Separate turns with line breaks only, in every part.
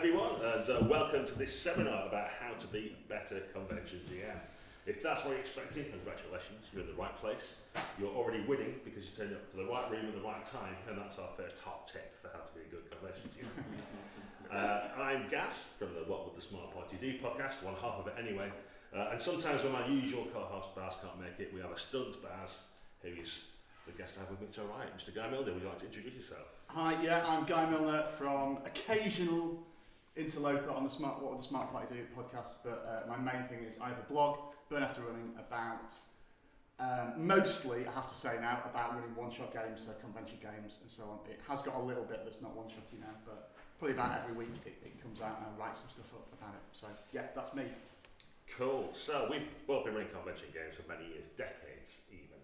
everyone, and welcome to this seminar about how to be a better convention GM. If that's what you're expecting, congratulations, you're in the right place. You're already winning because you turned up to the right room at the right time, and that's our first hot tip for how to be a good convention GM. I'm Gaz from the What Would the Smart Party Do podcast, one half of it anyway. And sometimes when my usual co-host Baz can't make it, we have a stunt Baz, who is the guest I have with me to our right, Mr. Guy Milner. Would you like to introduce yourself?
Hi, yeah, I'm Guy Milner from occasional interloper on the What Would the Smart Party Do podcast, but my main thing is I have a blog, Burn After Running, about mostly, I have to say now, about running one-shot games, so convention games and so on. It has got a little bit that's not one-shotty now, but probably about every week it comes out and I write some stuff up about it. So yeah, that's me.
Cool. So we've both been running convention games for many years, decades even.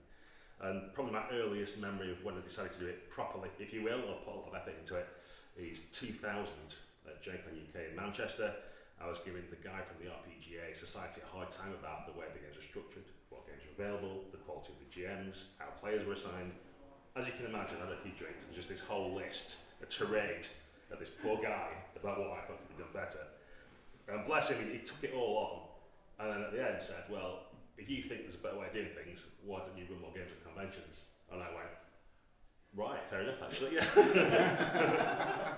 And probably my earliest memory of when I decided to do it properly, if you will, or put a lot of effort into it, is 2000 at GMing UK in Manchester. I was giving the guy from the RPGA Society a hard time about the way the games are structured, what games are available, the quality of the GMs, how players were assigned. As you can imagine, I had a few drinks and just this whole list, a tirade of this poor guy about what I thought could be done better. And bless him, he took it all on, and then at the end said, well, if you think there's a better way of doing things, why don't you run more games at conventions? And I went, right, fair enough actually, yeah.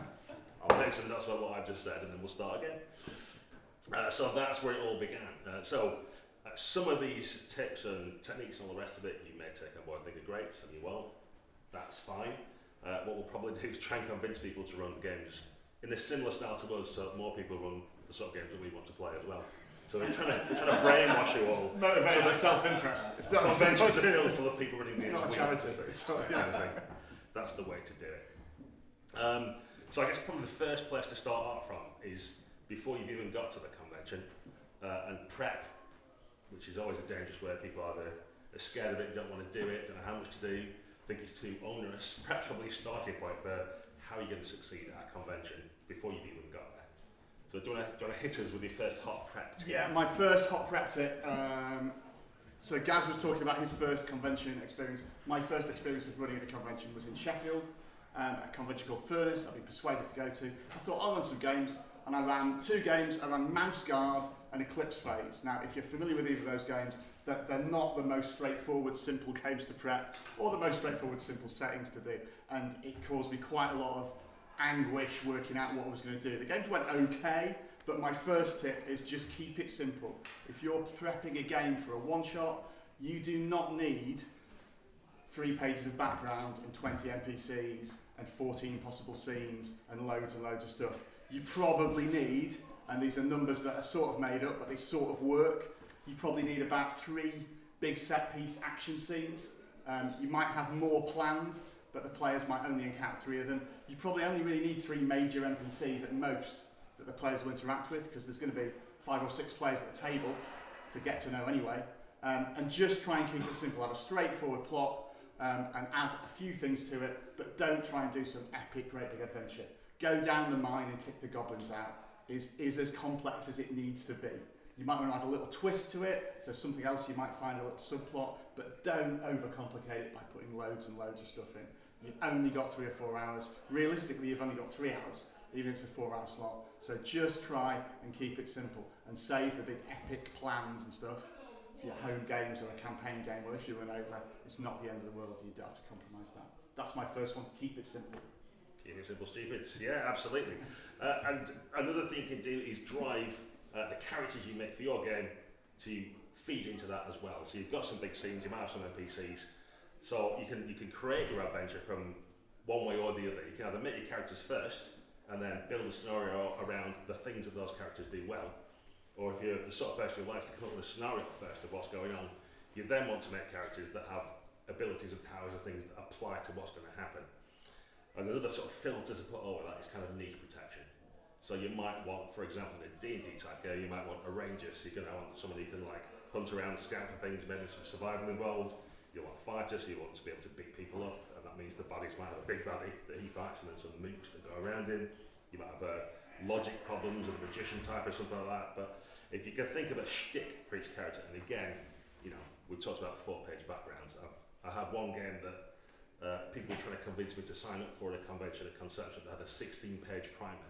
I'll make some notes about what I've just said and then we'll start again. So that's where it all began. Some of these tips and techniques and all the rest of it you may take on board and think are great, some you won't. That's fine. What we'll probably do is try and convince people to run the games in a similar style to us so that more people run the sort of games that we want to play as well. So we're trying to brainwash you all.
Motivate so self-interest. It's not
conventions are filled full of people running games.
It's not a charity.
That's the way to do it. So I guess probably the first place to start out from is before you've even got to the convention and prep, which is always a dangerous word. People either are scared of it, don't want to do it, don't know how much to do, think it's too onerous. Prep's probably a starting point for how you're going to succeed at a convention before you've even got there. So do you want to hit us with your first hot prep tip?
Yeah, my first hot prep tip. So Gaz was talking about his first convention experience. My first experience of running at a convention was in Sheffield, a convention called Furnace I've been persuaded to go to. I thought I'll run some games, and I ran 2 games. I ran Mouse Guard and Eclipse Phase. Now, if you're familiar with either of those games, they're not the most straightforward, simple games to prep, or the most straightforward, simple settings to do. And it caused me quite a lot of anguish working out what I was going to do. The games went okay, but my first tip is just keep it simple. If you're prepping a game for a one-shot, you do not need 3 pages of background and 20 NPCs and 14 possible scenes and loads of stuff. You probably need, and these are numbers that are sort of made up, but they sort of work, you probably need about 3 big set-piece action scenes. You might have more planned, but the players might only encounter 3 of them. You probably only really need 3 major NPCs at most that the players will interact with, because there's going to be 5 or 6 players at the table to get to know anyway. And just try and keep it simple. Have a straightforward plot and add a few things to it, but don't try and do some epic, great big adventure. Go down the mine and kick the goblins out is as complex as it needs to be. You might want to add a little twist to it, so something else you might find a little subplot, but don't overcomplicate it by putting loads and loads of stuff in. You've only got 3 or 4 hours. Realistically, you've only got 3 hours, even if it's a 4-hour slot. So just try and keep it simple and save the big epic plans and stuff for your home games or a campaign game, or if you run over, it's not the end of the world, you don't have to compromise that. That's my first one, keep it simple.
Keep it simple, stupid. Yeah, absolutely. And another thing you can do is drive the characters you make for your game to feed into that as well. So you've got some big scenes, you might have some NPCs, so you can create your adventure from one way or the other. You can either make your characters first and then build a scenario around the things that those characters do well, or if you're the sort of person who likes to come up with a scenario first of what's going on, you then want to make characters that have abilities and powers and things that apply to what's going to happen. And another sort of filter to put over that is kind of niche protection. So you might want, for example, in a D&D type game, you might want a ranger, so you're going to want someone who can like hunt around, scout for things, maybe some survival involved. You want a fighter, so you want to be able to beat people up, and that means the baddies might have a big baddie that he fights and then some mooks that go around him. You might have logic problems and a magician type or something like that, but if you can think of a shtick for each character, and again, you know, we talked about 4-page backgrounds. I had one game that people were trying to convince me to sign up for a convention at Conception that had a 16-page primer.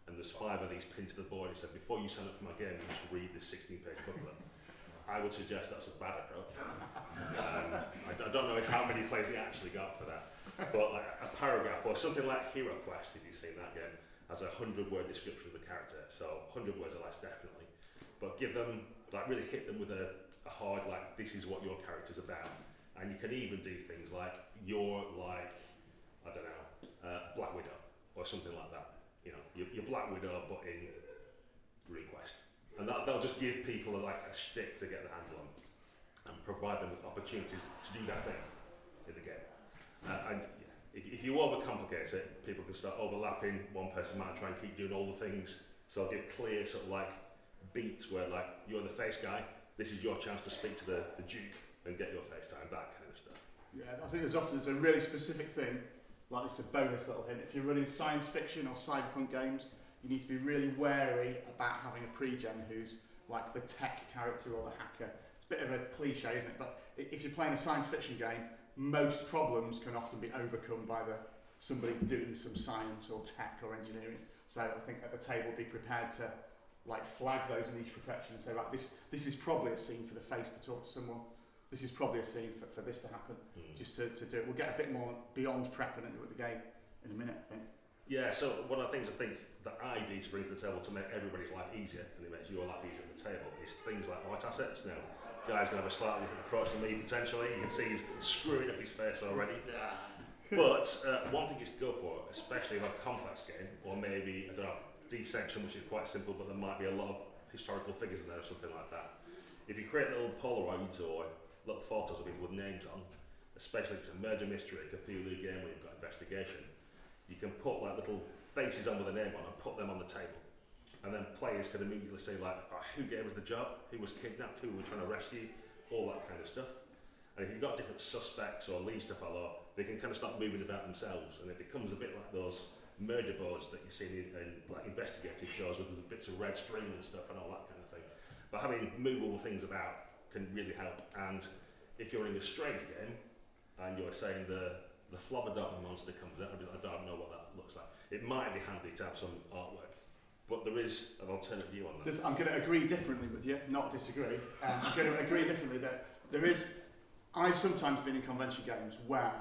and there's 5 of these pinned to the board. He said, before you sign up for my game, you must read this 16-page booklet. I would suggest that's a bad approach. I don't know how many plays he actually got for that, but like a paragraph or something like Hero Quest, if you've seen that game, has a 100-word description of the character. So 100 words or less, definitely. But give them, like, really hit them with a hard, like, this is what your character's about. And you can even do things like you're like, I don't know, Black Widow or something like that. You know, you're Black Widow but in RuneQuest. And that'll just give people a shtick to get their handle on and provide them with opportunities to do that thing in the game. And yeah, if you overcomplicate it, people can start overlapping. One person might try and keep doing all the things. So I'll give clear sort of like beats where like you're the face guy, this is your chance to speak to the Duke and get your face time, that kind of stuff.
Yeah, I think there's a really specific thing, like it's a bonus little hint. If you're running science fiction or cyberpunk games, you need to be really wary about having a pre-gen who's like the tech character or the hacker. It's a bit of a cliche, isn't it? But if you're playing a science fiction game, most problems can often be overcome by somebody doing some science or tech or engineering. So I think at the table, be prepared to like flag those niche protections and say, right, this is probably a scene for the face to talk to someone. This is probably a scene for this to happen, just to do it. We'll get a bit more beyond prepping it with the game in a minute, I think.
Yeah, so one of the things I think that I do to bring to the table to make everybody's life easier, and it makes your life easier at the table, is things like art assets. Now, Guy's going to have a slightly different approach than me, potentially. You can see he's screwing up his face already.
Yeah.
But one thing is to go for, especially in a complex game, or maybe, I don't know, D-section, which is quite simple, but there might be a lot of historical figures in there or something like that. If you create little Polaroids or little photos of people with names on, especially if it's a murder mystery, a Cthulhu game where you've got investigation, you can put like little faces on with a name on and put them on the table. And then players can immediately say like, oh, who gave us the job, who was kidnapped, who were we trying to rescue, all that kind of stuff. And if you've got different suspects or leads to follow, they can kind of start moving about themselves, and it becomes a bit like those murder boards that you see in like investigative shows with the bits of red string and stuff and all that kind of thing. But having movable things about can really help. And if you're in a strange game and you're saying the Flobberdopping monster comes out, I don't know what that looks like. It might be handy to have some artwork, but there is an alternate view on that.
I'm going to agree differently with you, not disagree. I'm going to agree differently that there is. I've sometimes been in convention games where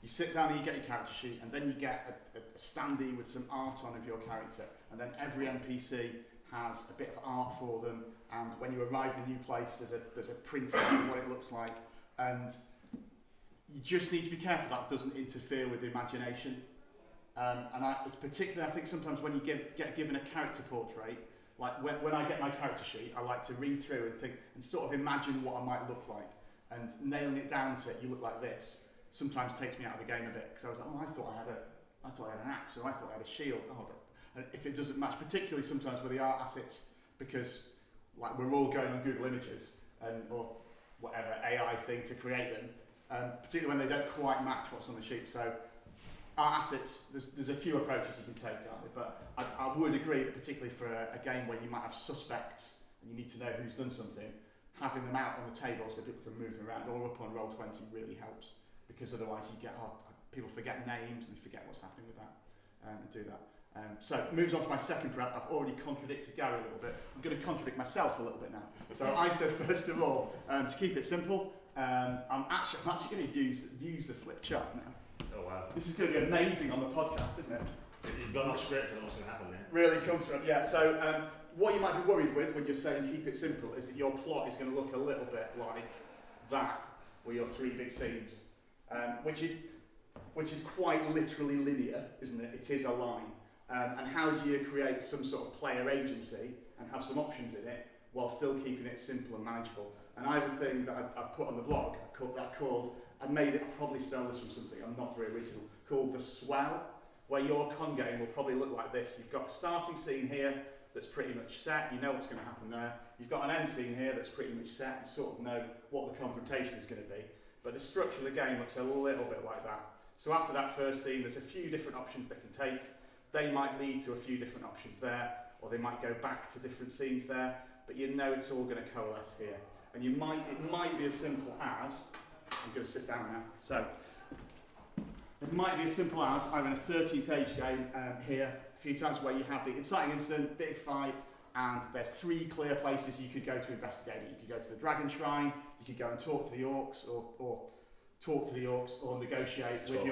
you sit down and you get your character sheet, and then you get a standee with some art on of your character, and then every NPC has a bit of art for them, and when you arrive in a new place, there's a print of what it looks like, and you just need to be careful that doesn't interfere with the imagination. It's particularly, I think, sometimes when you get given a character portrait, like when I get my character sheet, I like to read through and think and sort of imagine what I might look like, and nailing it down to you look like this sometimes takes me out of the game a bit, because I was like, oh, I thought I had an axe, or I thought I had a shield. And if it doesn't match, particularly sometimes with the art assets, because like we're all going on Google Images or whatever AI thing to create them, particularly when they don't quite match what's on the sheet. So art assets, there's a few approaches you can take, aren't there? But I would agree that particularly for a game where you might have suspects and you need to know who's done something, having them out on the table so people can move them around or up on Roll20 really helps, because otherwise you get people forget names and forget what's happening with that, and do that. So it moves on to my second prep. I've already contradicted Gary a little bit. I'm going to contradict myself a little bit now. So I said, first of all, to keep it simple, I'm actually going to use the flip chart now.
Oh wow.
This is going to be amazing on the podcast, isn't it?
You've got a script and what's going to happen there.
Really comes from, yeah. So what you might be worried with when you're saying keep it simple is that your plot is going to look a little bit like that, with your 3 big scenes, which is quite literally linear, isn't it? It is a line. And how do you create some sort of player agency and have some options in it while still keeping it simple and manageable? And I have a thing that I put on the blog I made it, I probably stole this from something, I'm not very original, called the swell, where your con game will probably look like this. You've got a starting scene here that's pretty much set, you know what's going to happen there. You've got an end scene here that's pretty much set, you sort of know what the confrontation is going to be. But the structure of the game looks a little bit like that. So after that first scene, there's a few different options they can take. They might lead to a few different options there, or they might go back to different scenes there, but you know it's all going to coalesce here. And it might be as simple as, I'm going to sit down now, so it might be as simple as I'm in a 13th age game here, a few times where you have the inciting incident, big fight, and there's 3 clear places you could go to investigate it. You could go to the Dragon Shrine, you could go and talk to the orcs, or talk to the orcs, or negotiate with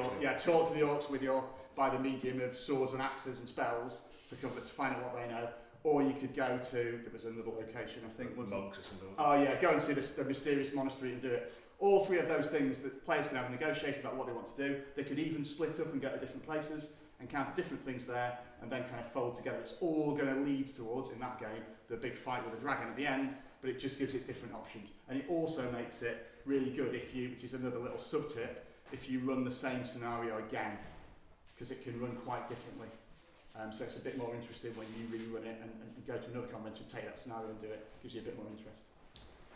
talk to the orcs with your by the medium of swords and axes and spells to find out what they know. Or you could go to, there was another location I think, was
monks or something.
Oh yeah, go and see the mysterious monastery and do it. All 3 of those things that players can have a negotiation about what they want to do. They could even split up and go to different places, encounter different things there, and then kind of fold together. It's all going to lead towards, in that game, the big fight with the dragon at the end, but it just gives it different options. And it also makes it really good if you, which is another little sub-tip, if you run the same scenario again, because it can run quite differently. So it's a bit more interesting when you rerun it and go to another convention, take that scenario and do it. Gives you a bit more interest.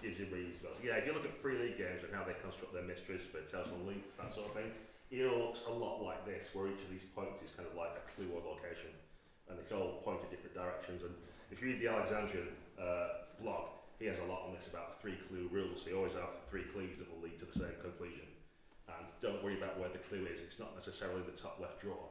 Gives you reasons. Yeah, if you look at free league games and how they construct their mysteries for Tales from the League, that sort of thing, it all looks a lot like this, where each of these points is kind of like a clue or location, and they can all point in different directions. And if you read the Alexandrian blog, he has a lot on this about 3 clue rules. So you always have 3 clues that will lead to the same conclusion. And don't worry about where the clue is. It's not necessarily the top left drawer.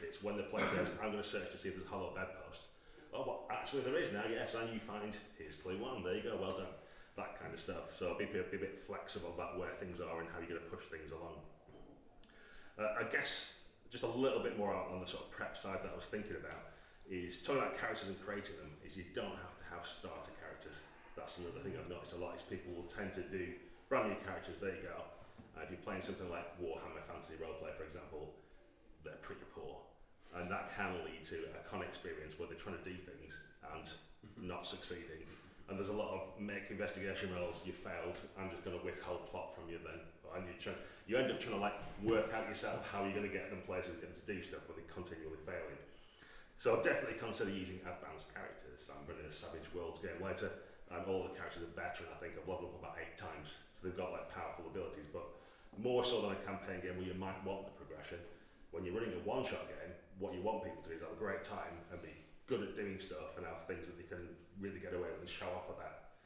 It's when the player says, I'm going to search to see if there's a hollow bedpost. Oh, well, actually there is now, yes, and you find, here's clue 1, there you go, well done. That kind of stuff. So be a bit flexible about where things are and how you're going to push things along. I guess just a little bit more on the sort of prep side that I was thinking about is talking about characters and creating them is you don't have to have starter characters. That's another thing I've noticed a lot is people will tend to do brand new characters, there you go. If you're playing something like Warhammer Fantasy Roleplay, for example, they're pretty poor. And that can lead to a con experience where they're trying to do things and not succeeding. And there's a lot of make investigation rolls, you failed, I'm just going to withhold plot from you then. And you end up trying to like work out yourself how you're going to get them places and to do stuff, but they're continually failing. So definitely consider using advanced characters. I'm running a Savage Worlds game later, and all the characters are veteran. I think I've leveled up about 8 times. So they've got like powerful abilities, but more so than a campaign game where you might want the progression. When you're running a one-shot game, what you want people to do is have a great time and be good at doing stuff and have things that they can really get away with and show off of that.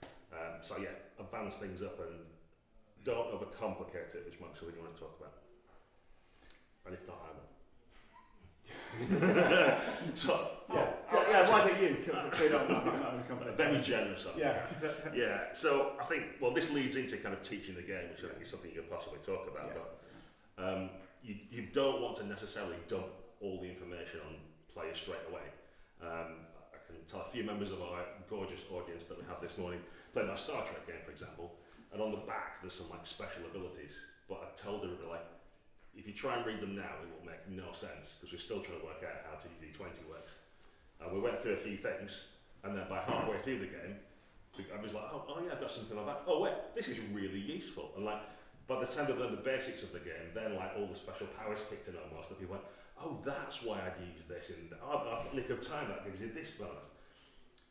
So yeah, advance things up and don't overcomplicate it, which might be something you want to talk about. And if not, I will.
Why don't you?
Very generous.
Yeah.
So I think, well, this leads into kind of teaching the game, which I think is something you could possibly talk about. But you don't want to necessarily dump all the information on players straight away. I can tell a few members of our gorgeous audience that we have this morning playing our Star Trek game, for example, and on the back there's some like special abilities. But I told everybody, like, if you try and read them now, it will make no sense because we're still trying to work out how to D20 works. We went through a few things, and then by halfway through the game, I was like, oh yeah, I've got something like that. Oh wait, this is really useful. And like, by the time they learned the basics of the game, then like all the special powers kicked in almost, and people went, oh, that's why I'd use this in a nick of time, that gives you this bonus.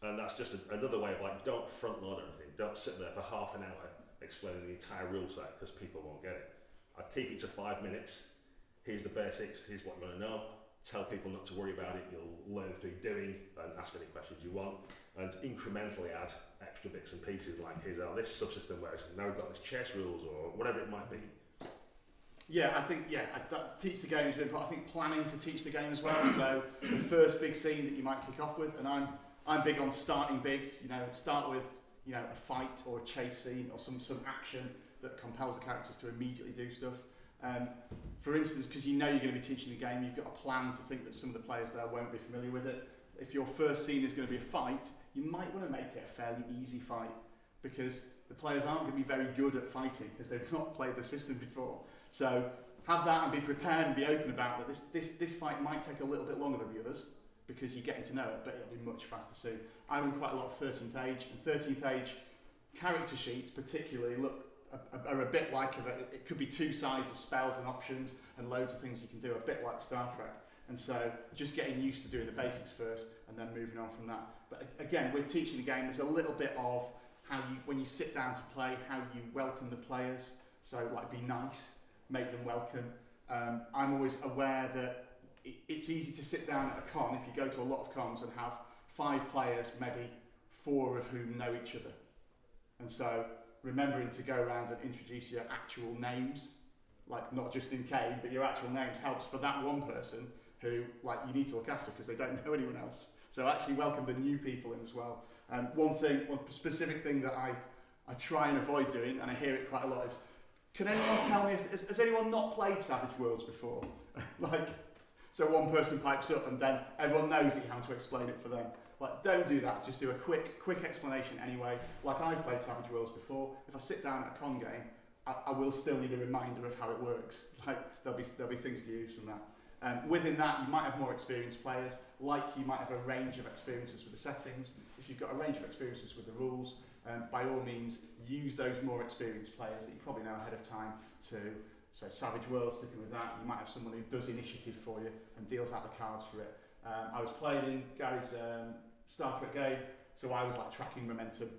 And that's just another way of like, don't front load everything. Don't sit there for half an hour explaining the entire rule set because people won't get it. I'd keep it to 5 minutes. Here's the basics, here's what you want to know. Tell people not to worry about it. You'll learn through doing and ask any questions you want. And incrementally add extra bits and pieces like here's how this subsystem works. Now we've got this chess rules or whatever it might be.
Yeah, I think, teach the game is really important. I think planning to teach the game as well. So the first big scene that you might kick off with, and I'm big on starting big, start with, a fight or a chase scene or some action that compels the characters to immediately do stuff. For instance, because you're going to be teaching the game, you've got a plan to think that some of the players there won't be familiar with it. If your first scene is going to be a fight, you might want to make it a fairly easy fight because the players aren't going to be very good at fighting because they've not played the system before. So have that and be prepared and be open about that this fight might take a little bit longer than the others because you're getting to know it, but it'll be much faster soon. I run quite a lot of 13th Age, and 13th Age character sheets particularly are a bit like it could be 2 sides of spells and options and loads of things you can do, a bit like Star Trek. And so just getting used to doing the basics first and then moving on from that. But again, with teaching the game, there's a little bit of how you, when you sit down to play, how you welcome the players. So like be nice, make them welcome. I'm always aware that it's easy to sit down at a con, if you go to a lot of cons, and have 5 players, maybe 4 of whom know each other. And so remembering to go around and introduce your actual names, like not just in game, but your actual names, helps for that one person who like you need to look after because they don't know anyone else. So actually welcome the new people in as well. One specific thing that I try and avoid doing, and I hear it quite a lot, is can anyone tell me has anyone not played Savage Worlds before? Like, so one person pipes up and then everyone knows that you have to explain it for them. Like, don't do that. Just do a quick explanation anyway. Like, I've played Savage Worlds before. If I sit down at a con game, I will still need a reminder of how it works. Like, there'll be things to use from that. Within that, you might have more experienced players. Like, you might have a range of experiences with the settings. If you've got a range of experiences with the rules, by all means, use those more experienced players that you probably know ahead of time to. So Savage Worlds, sticking with that, you might have someone who does initiative for you and deals out the cards for it. I was playing in Gary's Star Trek game, so I was like tracking momentum,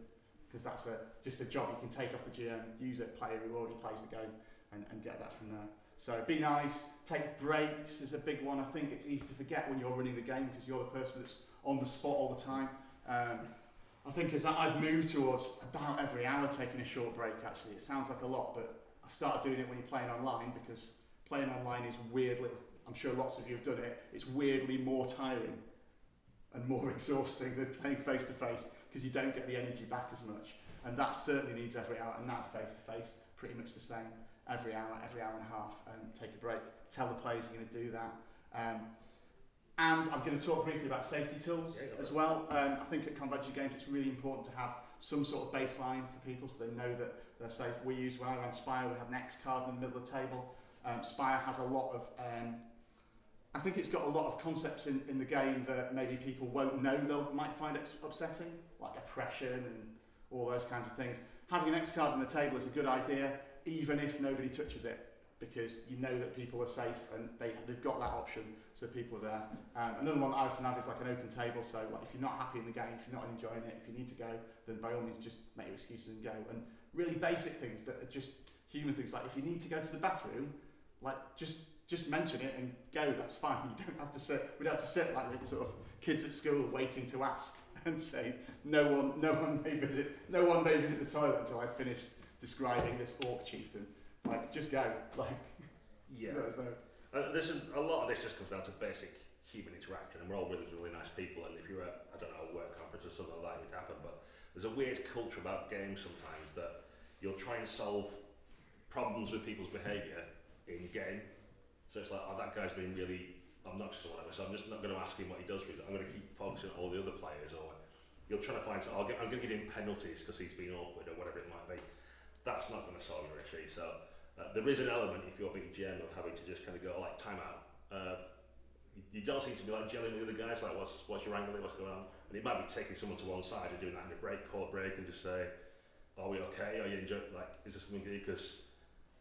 because that's just a job you can take off the GM, use a player who already plays the game, and get that from there. So be nice, take breaks is a big one. I think it's easy to forget when you're running the game because you're the person that's on the spot all the time. I think as I've moved towards about every hour taking a short break, actually. It sounds like a lot, but I started doing it when you're playing online, because playing online is weirdly, I'm sure lots of you have done it, it's weirdly more tiring and more exhausting than playing face to face, because you don't get the energy back as much. And that certainly needs every hour, and that face to face, pretty much the same. Every hour and a half, and take a break. Tell the players you're going to do that. And I'm going to talk briefly about safety tools as well. I think at convention games it's really important to have some sort of baseline for people so they know that they're safe. When I ran Spire, we had an X card in the middle of the table. Spire has a lot of, I think it's got a lot of concepts in the game that maybe people won't know might find upsetting, like oppression and all those kinds of things. Having an X card on the table is a good idea, even if nobody touches it, because you know that people are safe and they've got that option, so people are there. Another one that I often have is like an open table, so like if you're not happy in the game, if you're not enjoying it, if you need to go, then by all means just make your excuses and go. And really basic things that are just human things, like if you need to go to the bathroom, like just mention it and go, that's fine. You don't have to sit, we'd have to sit like with sort of kids at school waiting to ask and say, no one may visit the toilet until I've finished describing this orc chieftain. Like, just go. Like,
yeah. There's a lot of this just comes down to basic human interaction, and we're all really nice people. And if you're at, I don't know, a work conference or something like that, it would happen. But there's a weird culture about games sometimes that you'll try and solve problems with people's behaviour in game. So it's like, oh, that guy's been really obnoxious or whatever, so I'm just not going to ask him what he does for us. I'm going to keep focusing on all the other players, or you'll try to find, I'm going to give him penalties because he's been awkward or whatever it might be. That's not going to solve your issue. So there is an element, if you're being GM, of having to just kind of go like time out. You don't seem to be like gelling with the other guys, like what's your angle, what's going on, and it might be taking someone to one side and doing that in a break, call a break, and just say, are we okay, are you enjoying, like, is there something here, because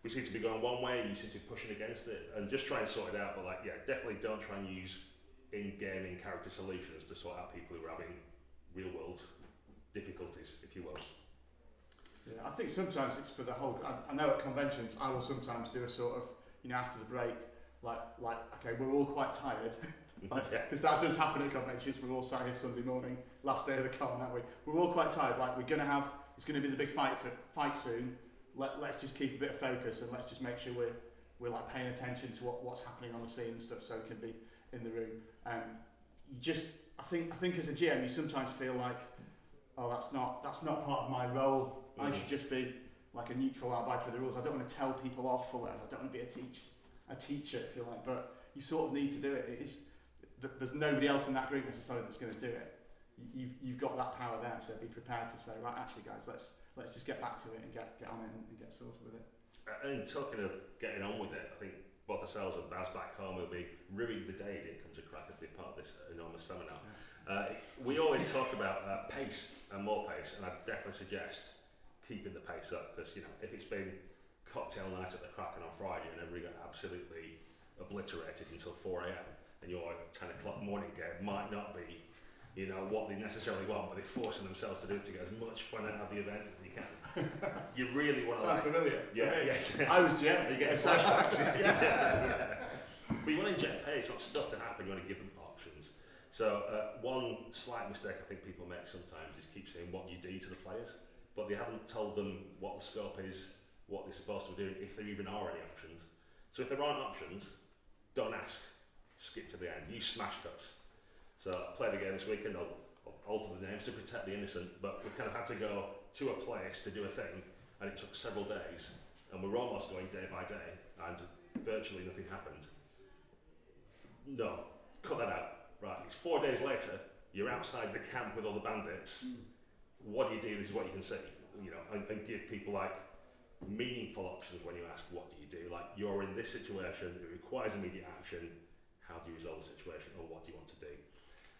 we seem to be going one way, you seem to be pushing against it, and just try and sort it out. But like, yeah, definitely don't try and use in-gaming character solutions to sort out people who are having real-world difficulties, if you will.
Yeah, I think sometimes it's for the whole. I know at conventions I will sometimes do a sort of, after the break, like okay, we're all quite tired, because that does happen at conventions. We're all sat here Sunday morning, last day of the con, aren't we? We're all quite tired. Like it's going to be the big fight soon. Let's just keep a bit of focus, and let's just make sure we're like paying attention to what's happening on the scene and stuff, so we can be in the room. I think as a GM, you sometimes feel like, oh, that's not part of my role. I should just be like a neutral arbiter of the rules. I don't want to tell people off or whatever. I don't want to be a teacher, if you like. But you sort of need to do it. There's nobody else in that group necessarily that's going to do it. You've got that power there, so be prepared to say, right, actually, guys, let's just get back to it and get on it and get sorted with it.
And talking of getting on with it, I think both ourselves and Baz back home will be ruining the day. Didn't come to crack to be part of this enormous seminar. We always talk about pace and more pace, and I definitely suggest keeping the pace up, because if it's been cocktail night at the Kraken on Friday and everybody got absolutely obliterated until 4 a.m. and your 10 o'clock morning game might not be what they necessarily want, but they're forcing themselves to do it to get as much fun out of the event as you can. You really want to.
Sounds familiar.
Yeah.
I was GM.
You get flashbacks. yeah. But you want to inject pace, not stuff to happen. You want to give them options. So one slight mistake I think people make sometimes is keep saying what you do to the players, but they haven't told them what the scope is, what they're supposed to be doing, if there even are any options. So if there aren't options, don't ask. skip to the end, use smash cuts. So I played a game this weekend, I'll alter the names to protect the innocent, but we kind of had to go to a place to do a thing, and it took several days, and we were almost going day by day, and virtually nothing happened. No, cut that out. Right, it's 4 days later, you're outside the camp with all the bandits. What do you do? This is what you can see, and give people like meaningful options when you ask, what do you do? Like, you're in this situation, it requires immediate action. How do you resolve the situation, or what do you want to do?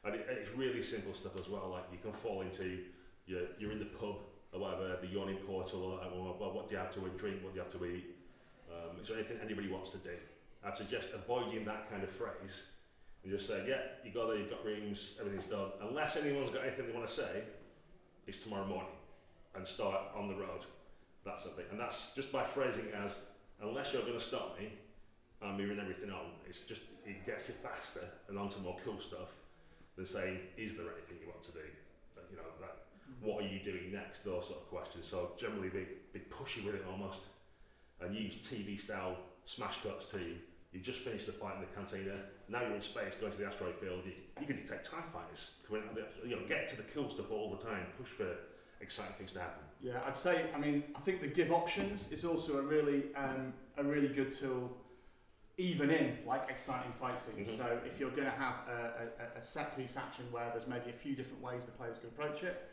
And it's really simple stuff as well. Like, you can fall into, you're in the pub or whatever, the yawning portal, or what do you have to drink? What do you have to eat? Is there anything anybody wants to do? I'd suggest avoiding that kind of phrase. And just say, yeah, you go there, you've got rooms, everything's done. Unless anyone's got anything they want to say, it's tomorrow morning, and start on the road. That's something. And that's just by phrasing it as, unless you're going to stop me, I'm moving everything on. It gets you faster and onto more cool stuff than saying, is there anything you want to do? What are you doing next? Those sort of questions. So generally be pushy with it almost, and use TV style smash cuts to, you've just finished the fight in the cantina, now you're in space, going to the asteroid field, you can detect TIE fighters coming out of the, get to the cool stuff all the time, push for exciting things to happen.
Yeah, I'd say, I think the give options is also a really good tool, even in like exciting fight scenes.
Mm-hmm.
So if you're going to have a set piece action where there's maybe a few different ways the players can approach it.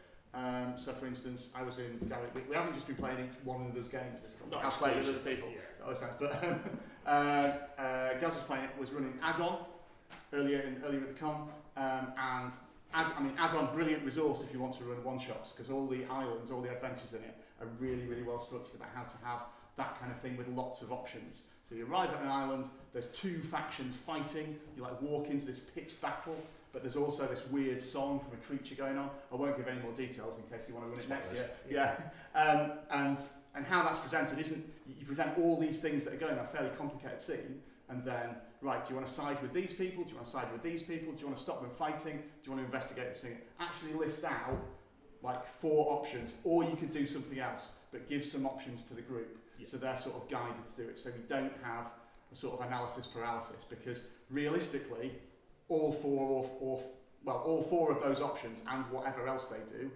So for instance, I was in Gary, we haven't just been playing one another's games, I've played with other people.
Yeah.
But Gaz was running Agon earlier in the con, and Agon, brilliant resource if you want to run one-shots, because all the islands, all the adventures in it are really, really well structured about how to have that kind of thing with lots of options. So you arrive at an island, there's two factions fighting, you like walk into this pitched battle, but there's also this weird song from a creature going on. I won't give any more details in case you want to run it next year. Yeah. And how that's presented isn't, you present all these things that are going on, a fairly complicated scene, and then, right, do you want to side with these people? Do you want to side with these people? Do you want to stop them fighting? Do you want to investigate this thing? Actually list out like 4 options, or you could do something else, but give some options to the group. Yeah. So they're sort of guided to do it. So we don't have a sort of analysis paralysis, because realistically, all four of those options and whatever else they do,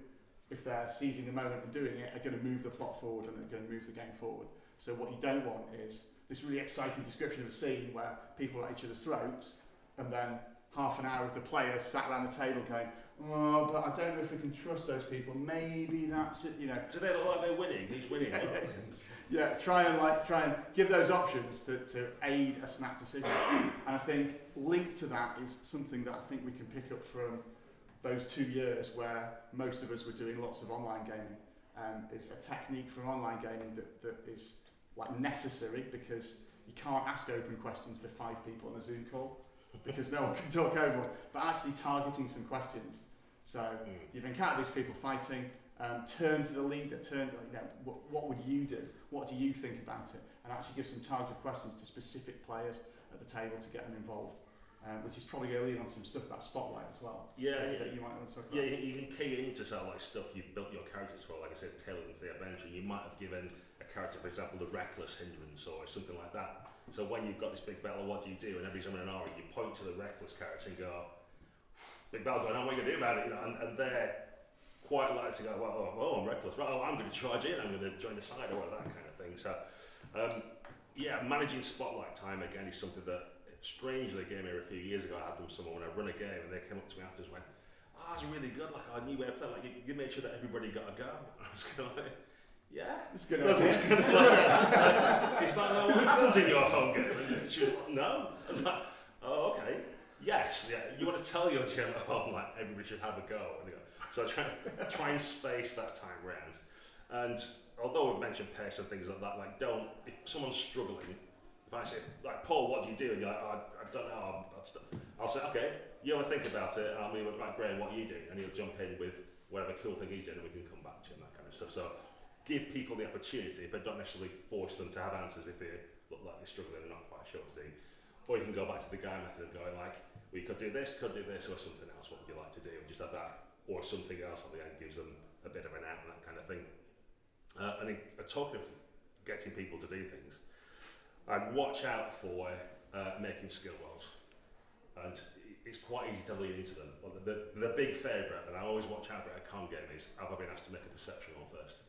if they're seizing the moment and doing it, are going to move the plot forward and are going to move the game forward. So what you don't want is this really exciting description of a scene where people are at each other's throats, and then half an hour of the players sat around the table going, oh, but I don't know if we can trust those people. Maybe that's just,
Do they look like they're winning? Who's winning?
Yeah, try and give those options to aid a snap decision. And I think linked to that is something that I think we can pick up from those 2 years where most of us were doing lots of online gaming. It's a technique for online gaming that is like necessary, because you can't ask open questions to 5 people on a Zoom call because no one can talk over one, but actually targeting some questions. So you've encountered these people fighting, turn to the leader, what would you do? What do you think about it? And actually give some targeted questions to specific players at the table to get them involved, which is probably going to lead on some stuff about Spotlight as well.
Yeah,
that you might want to talk about.
Yeah, you can key into sort of like stuff you've built your characters for, like I said, tailored into the adventure. You might have given a character, for example, the reckless hindrance or something like that. So when you've got this big battle, what do you do? And every time in an hour, you point to the reckless character and go, big battle going on, what are you going to do about it? And they're quite likely to go, well, I'm reckless. Well, I'm going to charge in, I'm going to join the side, or that kind of thing. So, managing Spotlight time again is something that, strangely, a game here a few years ago, I had from someone when I run a game, and they came up to me afterwards and went, it's really good, like I knew way to play, like you made sure that everybody got a go. I was kind of like, yeah,
it's good.
It's kind of like, it's like, no, what happens in your home game? And she was like, no. I was like, oh, okay. Yes, yeah. You want to tell your GM at home, like everybody should have a go. So try and space that time round. And although we've mentioned pace and things like that, like if someone's struggling, if I say, like, Paul, what do you do? And you're like, I don't know. I'll say, okay, you ever think about it? And I'll be like, right, Graham, what are you doing? And he'll jump in with whatever cool thing he's doing, and we can come back to you and that kind of stuff. So give people the opportunity, but don't necessarily force them to have answers if they look like they're struggling and not quite sure what to do. Or you can go back to the Guy method and go like, we could do this, or something else. What would you like to do? And just have that, or something else at the end gives them a bit of an out and that kind of thing. And talking of getting people to do things, I'd watch out for making skill rolls. and it's quite easy to lean into them. Well, the big favourite, and I always watch out for it at a con game, is have I been asked to make a perception roll first?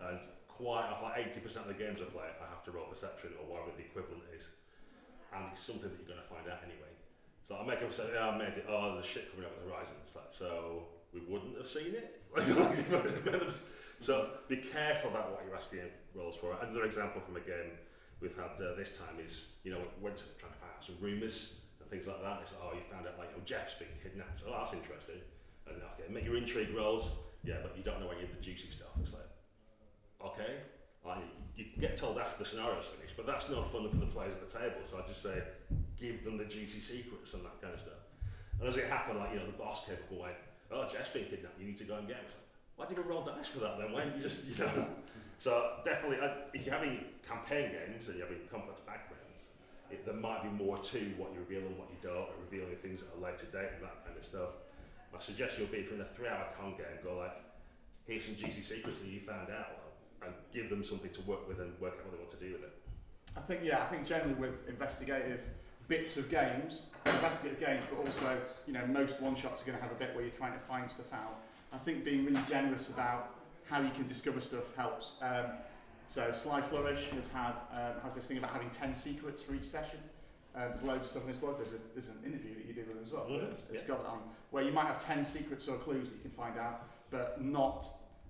And quite often, like 80% of the games I play, I have to roll perception or whatever the equivalent is, and it's something that you're going to find out anyway. So I make a perception, I made it, there's shit coming over the horizon. It's like, so we wouldn't have seen it? So be careful about what you're asking rolls for. Another example from a game we've had this time is, we went to trying to find out some rumours and things like that. It's like, you found out Jeff's been kidnapped. Oh, that's interesting. And okay, make your intrigue rolls. Yeah, but you don't know any of the juicy stuff. It's like, okay, you can get told after the scenario's finished, but that's no fun for the players at the table. So I just say, give them the juicy secrets and that kind of stuff. And as it happened, the boss came up and went, oh, Jeff's been kidnapped. You need to go and get him. It's like, why did we roll dice for that then? Why didn't you just, So definitely, if you're having campaign games and you're having complex backgrounds, there might be more to what you reveal and what you don't, or revealing things at a later date and that kind of stuff. My suggestion would be, if you're in a 3-hour con game, go here's some juicy secrets that you found out, and give them something to work with and work out what they want to do with it.
I think generally with investigative bits of games, but also, most one-shots are going to have a bit where you're trying to find stuff out. I think being really generous about how you can discover stuff helps. So Sly Flourish has this thing about having 10 secrets for each session. There's loads of stuff in his blog. There's an interview that you do with him as well. It's got it on, where you might have 10 secrets or clues that you can find out, but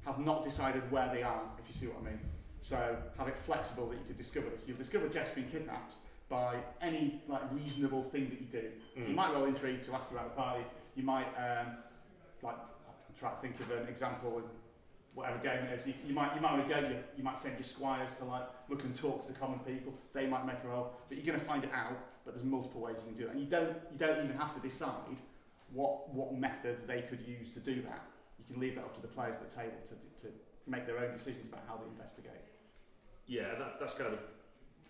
have not decided where they are, if you see what I mean. So have it flexible that you could discover this. You'll discover Jeff's been kidnapped by any reasonable thing that you do. So you might roll intrigue to ask around the party. You might try to think of an example in whatever game it is. You might send your squires to look and talk to the common people. They might make a roll, but you're going to find it out. But there's multiple ways you can do that, and you don't even have to decide what method they could use to do that. You can leave that up to the players at the table to make their own decisions about how they investigate.
Yeah, that's kind of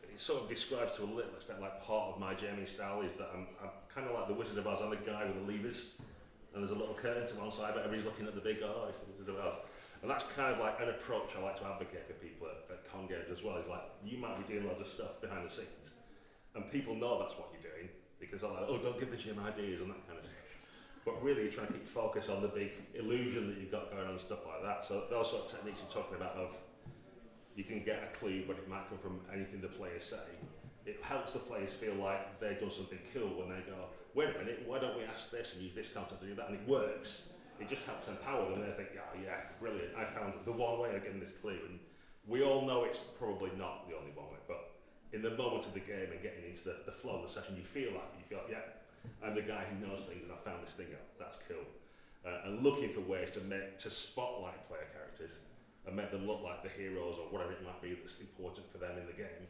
it sort of describes to a little extent part of my GMing style is that I'm kind of like the Wizard of Oz. I'm the guy with the levers. And there's a little curtain to one side, but everybody's looking at the big, it's the Wizard of Oz. And that's kind of an approach I like to advocate for people at con games as well. Is you might be doing loads of stuff behind the scenes, and people know that's what you're doing, because they're like, don't give the GM ideas and that kind of stuff. But really you're trying to keep focus on the big illusion that you've got going on and stuff like that. So those sort of techniques you're talking about you can get a clue, but it might come from anything the players say. It helps the players feel like they've done something cool when they go, wait a minute, why don't we ask this and use this concept to do that? And it works. It just helps empower them, and they think, yeah, brilliant, I found the one way of getting this clue. And we all know it's probably not the only one way, but in the moment of the game and getting into the flow of the session, you feel like, I'm the guy who knows things and I found this thing out, that's cool. And looking for ways to spotlight player characters and make them look like the heroes or whatever it might be that's important for them in the game.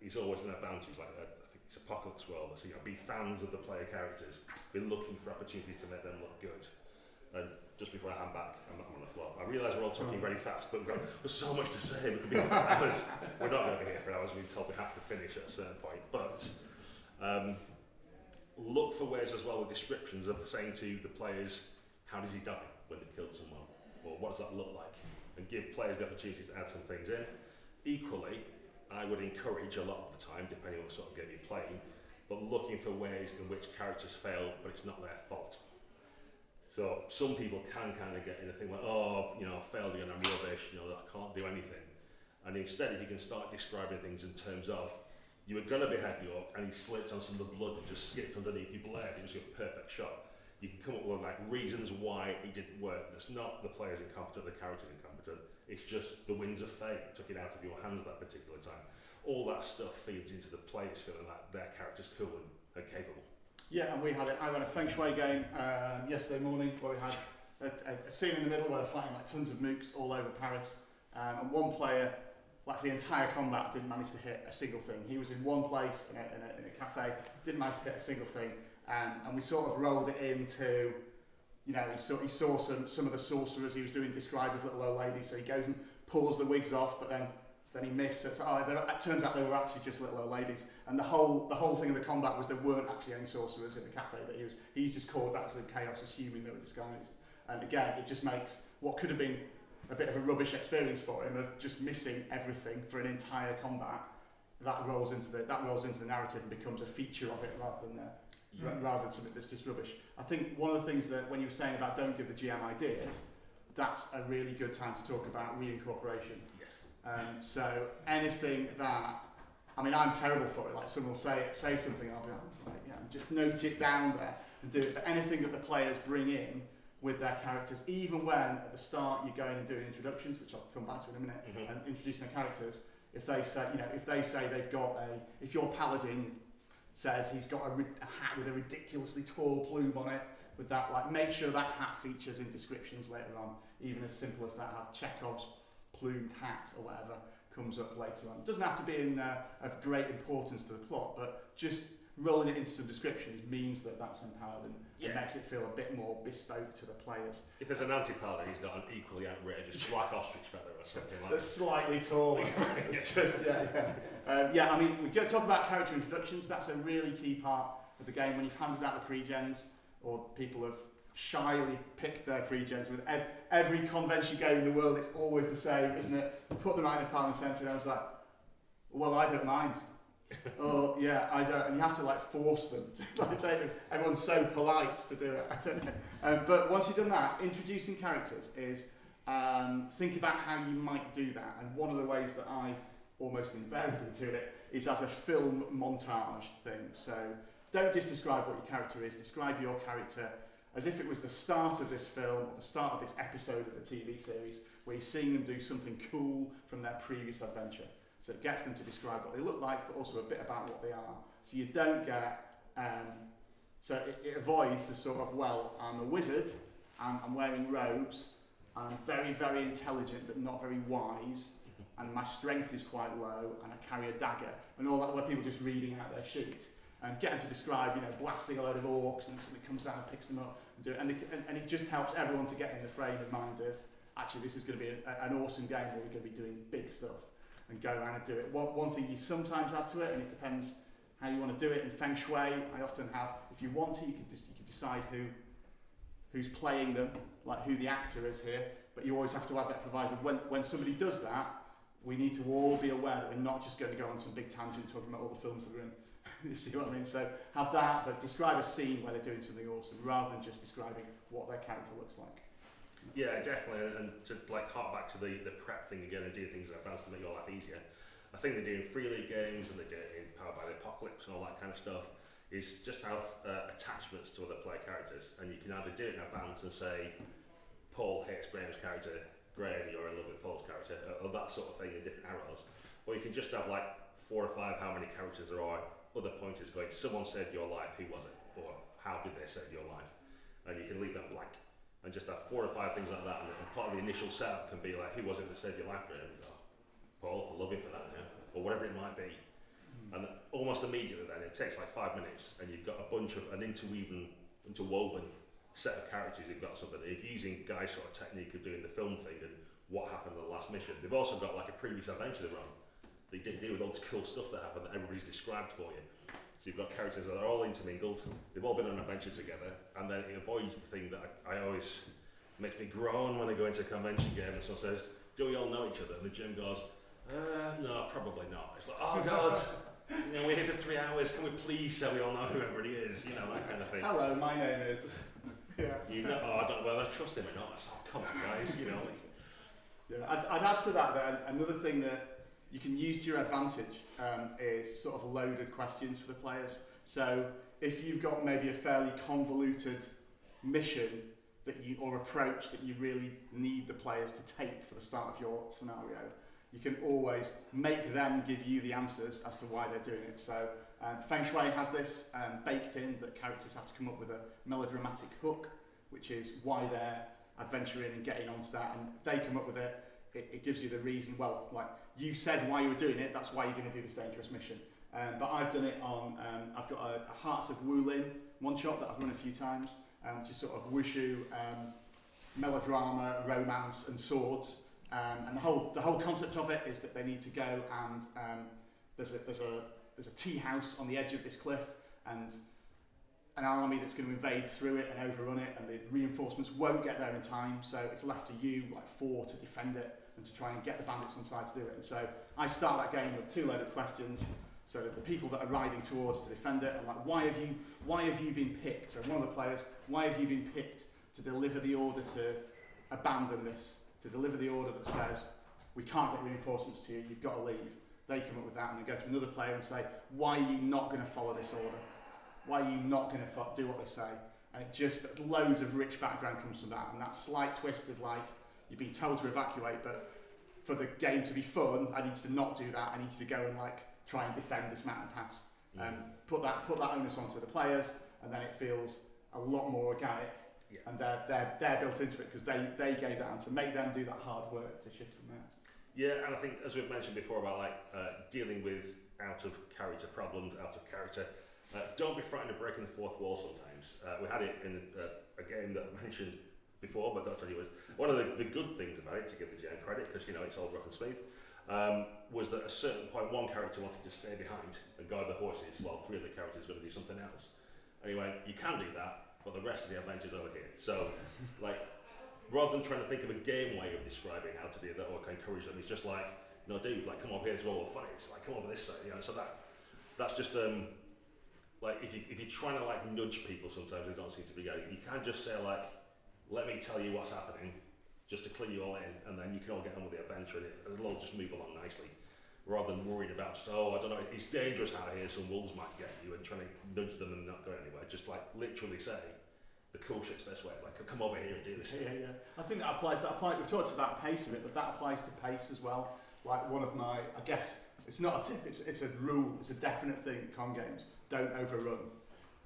It's always an advantage, I think it's Apocalypse World, so be fans of the player characters, be looking for opportunities to make them look good. And just before I hand back, I'm on the floor. I realise we're all talking very fast, but there's so much to say, we could be here for hours. We're not going to be here for hours, we've been told we have to finish at a certain point. But look for ways as well with descriptions of saying to the players, how does he die when they killed someone? Or what does that look like? And give players the opportunity to add some things in. Equally, I would encourage a lot of the time, depending on the sort of game you're playing, but looking for ways in which characters fail, but it's not their fault. So some people can kind of get in a thing like, I failed again, I'm rubbish, I can't do anything. And instead, if you can start describing things in terms of, you were going to behead the orc and he slipped on some of the blood and just skipped underneath, you bled, it was a perfect shot. You can come up with reasons why it didn't work. It's not the player's incompetent, the character's incompetent. It's just the winds of fate took it out of your hands that particular time. All that stuff feeds into the players feeling like their character's cool and capable. Yeah, and
I ran a Feng Shui game yesterday morning where we had a scene in the middle where they're fighting tons of mooks all over Paris. And one player, the entire combat, didn't manage to hit a single thing. He was in one place in a cafe, didn't manage to hit a single thing. And we sort of rolled it into, he saw some of the sorcerers he was doing described as little old ladies, so he goes and pulls the wigs off, but then he missed. So it turns out they were actually just little old ladies. And the whole thing of the combat was there weren't actually any sorcerers in the cafe. That he's just caused absolute chaos, assuming they were disguised. And again, it just makes what could have been a bit of a rubbish experience for him of just missing everything for an entire combat. That rolls into the narrative and becomes a feature of it rather than rather than something that's just rubbish. I think one of the things that when you were saying about don't give the GM ideas, that's a really good time to talk about reincorporation.
Yes.
So anything that, I mean, I'm terrible for it. Like someone will say something, I'll be like, yeah, just note it down there and do it. But anything that the players bring in with their characters, even when at the start you're going and doing introductions, which I'll come back to in a minute, and introducing their characters, if they say they've got if your paladin says he's got a hat with a ridiculously tall plume on it, with that, like, make sure that hat features in descriptions later on, even as simple as that, have Chekhov's plumed hat or whatever comes up later on. It doesn't have to be of great importance to the plot, but just rolling it into some descriptions means that that's empowered and it makes it feel a bit more bespoke to the players.
If there's an anti-paladin, he's got an equally outrageous black ostrich feather or something like that.
That's slightly taller. It's just, I mean, we talk about character introductions. That's a really key part of the game. When you've handed out the pre-gens, or people have shyly picked their pre-gens, with every convention game in the world, it's always the same, isn't it? You put them out in the Parliament Centre and I was like, well, I don't mind. Oh yeah, I don't, and you have to like force them to like take them. Everyone's so polite to do it. I don't know. But once you've done that, introducing characters is think about how you might do that. And one of the ways that I almost invariably do it is as a film montage thing. So don't just describe what your character is. Describe your character as if it was the start of this film or the start of this episode of the TV series, where you're seeing them do something cool from their previous adventure. So it gets them to describe what they look like, but also a bit about what they are. So you don't get, so it avoids the sort of, well, I'm a wizard, and I'm wearing robes, and I'm very, very intelligent, but not very wise, and my strength is quite low, and I carry a dagger, and all that, where people just reading out their sheet. And get them to describe, blasting a load of orcs, and something comes down and picks them up, and do it. And it just helps everyone to get in the frame of mind of, actually, this is going to be an awesome game where we're going to be doing big stuff. And go around and do it. One thing you sometimes add to it, and it depends how you want to do it. In Feng Shui, I often have, if you want to, you can decide who's playing them, like who the actor is here, but you always have to have that proviso. When somebody does that, we need to all be aware that we're not just going to go on some big tangent talking about all the films that we're in. You see what I mean? So have that, but describe a scene where they're doing something awesome, rather than just describing what their character looks like.
Yeah, definitely, and to like hark back to the prep thing again and do things in advance to make your life easier. I think they're doing free league games and they're doing it in Powered by the Apocalypse and all that kind of stuff. Is just have attachments to other player characters, and you can either do it in advance and say, Paul hates Graham's character, Graham, you're in love with Paul's character, or that sort of thing in different arrows. Or you can just have like 4 or 5 how many characters there are, other pointers going, someone saved your life, who was it? Or how did they save your life? And you can leave that blank. And just have 4 or 5 things like that, and part of the initial setup can be like, who was it that saved your life, Graham? And go, Paul, I love him for that, or whatever it might be. And almost immediately then, it takes like 5 minutes, and you've got a bunch of an interwoven set of characters. You've got something. If you're using Guy's sort of technique of doing the film thing and what happened in the last mission, they've also got like a previous adventure they run. They did deal with all this cool stuff that happened that everybody's described for you. So you've got characters that are all intermingled, they've all been on an adventure together, and then it avoids the thing that I always makes me groan when I go into a convention game and someone says, do we all know each other? And the gym goes, no, probably not. It's like, oh God, we're here for 3 hours, can we please say we all know who everybody is? That kind of thing.
Hello, my name is.
I don't, well, I trust him or not. It's, oh, come on guys,
Yeah, I'd add to that another thing that you can use to your advantage is sort of loaded questions for the players. So if you've got maybe a fairly convoluted mission or approach that you really need the players to take for the start of your scenario, you can always make them give you the answers as to why they're doing it. So Feng Shui has this baked in, that characters have to come up with a melodramatic hook, which is why they're adventuring and getting onto that. And if they come up with it, it gives you the reason, well, like, you said why you were doing it, that's why you're going to do this dangerous mission. But I've done it on, I've got a Hearts of Wulin one-shot that I've run a few times, which is sort of wushu, melodrama, romance and swords. And the whole concept of it is that they need to go and there's a tea house on the edge of this cliff, and an army that's going to invade through it and overrun it, and the reinforcements won't get there in time, so it's left to you, like 4, to defend it and to try and get the bandits on side to do it. And so I start that game with 2 loaded questions. So that the people that are riding towards to defend it are like, why have you been picked? So one of the players, why have you been picked to deliver the order to abandon this, to deliver the order that says, we can't get reinforcements to you, you've got to leave. They come up with that and they go to another player and say, why are you not going to follow this order? Why are you not going to do what they say? And it just, loads of rich background comes from that, and that slight twist of like, you've been told to evacuate, but for the game to be fun, I need to not do that, I need to go and like, try and defend this mountain pass. Put that onus onto the players, and then it feels a lot more organic.
Yeah.
And they're built into it because they gave that answer. Make them do that hard work to shift from there.
Yeah, and I think as we've mentioned before about like dealing with out of character problems, out of character. Don't be frightened of breaking the fourth wall sometimes. We had it in a game that I mentioned before, but that's anyway. One of the good things about it, to give the GM credit, because it's all rough and smooth, was that at a certain point one character wanted to stay behind and guard the horses while three other characters were going to do something else. And he went, you can do that, but the rest of the adventure's over here. So, like, rather than trying to think of a game way of describing how to do that or encourage them, it's just like, no, dude, like, come over here as well, we'll fight. It's like, come over this side, So that's just like if you're trying to like nudge people, sometimes they don't seem to be getting. You can't just say like, let me tell you what's happening, just to clue you all in, and then you can all get on with the adventure, and it'll all just move along nicely, rather than worried about just, I don't know, it's dangerous out here, some wolves might get you, and trying to nudge them and not go anywhere. Just like literally say, the cool shit's this way, like come over here and do this.
Yeah. I think that applies. We've talked about pace of it, but that applies to pace as well. Like one of my, I guess it's not a tip, it's a rule, it's a definite thing in con games. Don't overrun.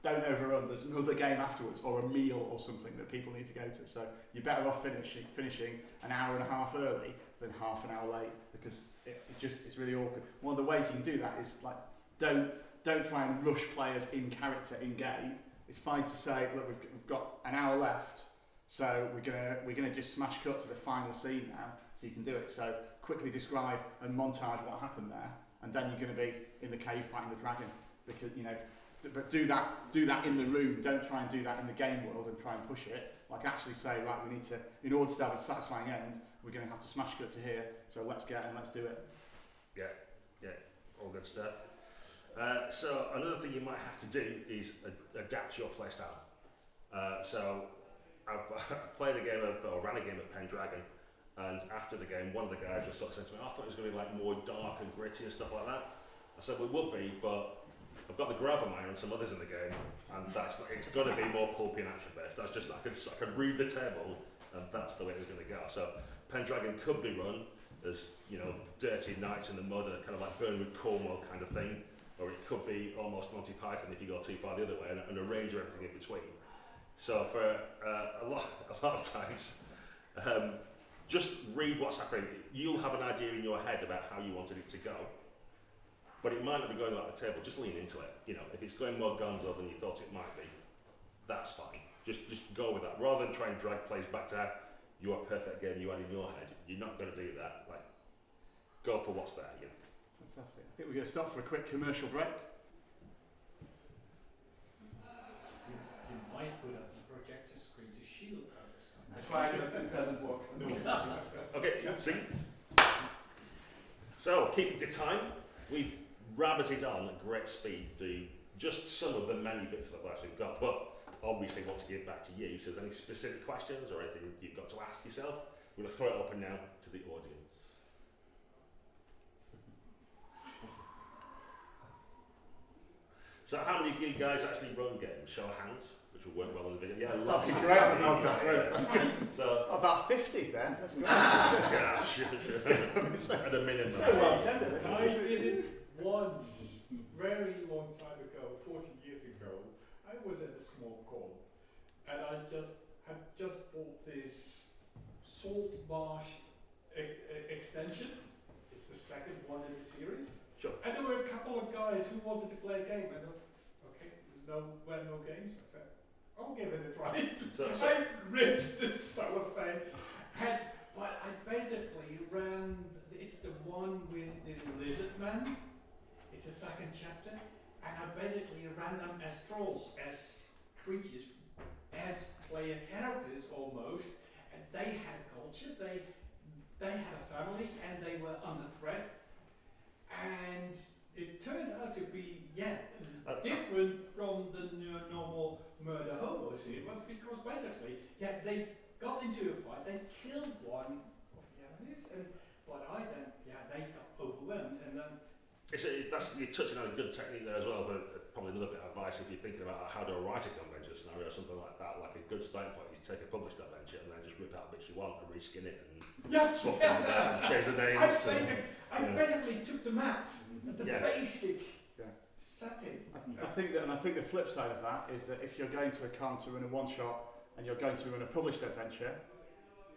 Don't overrun. There's another game afterwards, or a meal or something that people need to go to. So you're better off finishing an hour and a half early than half an hour late, because it's really awkward. One of the ways you can do that is like don't try and rush players in character in game. It's fine to say, look, we've got an hour left, so we're gonna just smash cut to the final scene now, so you can do it. So quickly describe and montage what happened there, and then you're going to be in the cave fighting the dragon. Because but do that in the room. Don't try and do that in the game world and try and push it. Like actually say, right, we need to, in order to have a satisfying end, we're going to have to smash cut to here. So let's do it.
Yeah, all good stuff. So another thing you might have to do is adapt your playstyle. So I've played a game or ran a game of Pendragon, and after the game, one of the guys was sort of saying to me, I thought it was going to be like more dark and gritty and stuff like that. I said, well, it would be, but I've got the Gravamine and some others in the game, and it's going to be more pulpy and action based. That's just, I could read the table, and that's the way it was going to go. So Pendragon could be run as, dirty nights in the mud, and kind of like Burnwood Cornwall kind of thing, or it could be almost Monty Python if you go too far the other way, and a range of everything in between. So for a lot of times, just read what's happening. You'll have an idea in your head about how you wanted it to go, but it might not be going like the table. Just lean into it. If it's going more gonzo than you thought it might be, that's fine. Just go with that. Rather than try and drag plays back to your perfect game you had in your head. You're not going to do that. Like, go for what's there.
Fantastic. I think we're going to stop for a quick commercial break.
You might put up the projector screen to shield us.
I tried it doesn't work.
Okay, see. So, keeping to time, we rabbited on at great speed through just some of the many bits of advice we've got, but obviously want to give back to you. So, if there's any specific questions or anything you've got to ask yourself, we're going to throw it open now to the audience. So, how many of you guys actually run games? Show of hands, which will work well in the video. Yeah,
that'd be great on the podcast, right?
So,
about 50 then. That's great.
yeah, sure. At a minimum.
So well attended.
I did it once, very long time ago, 40 years ago. I was at a small con, and I had just bought this Salt Marsh extension. It's the second one in the series.
Sure.
And there were a couple of guys who wanted to play a game. I thought, okay, there's no games. I said, I'll give it a try.
So
I ripped the cellophane, but I basically ran. It's the one with the lizard man. It's the second chapter, and I basically ran them as trolls, as creatures, as player characters almost. And they had a culture. They had a family, and they were under threat. And it turned out to killed one of the enemies, but they got overwhelmed, and then
you're touching on a good technique there as well, but probably another bit of advice if you're thinking about how to write a convention scenario or something like that. Like a good starting point, you take a published adventure and then just rip out bits you want and reskin it and swap things about and change the names.
I basically took the map, the basic setting.
I think the flip side of that is that if you're going to a con to run a one-shot and you're going to run a published adventure,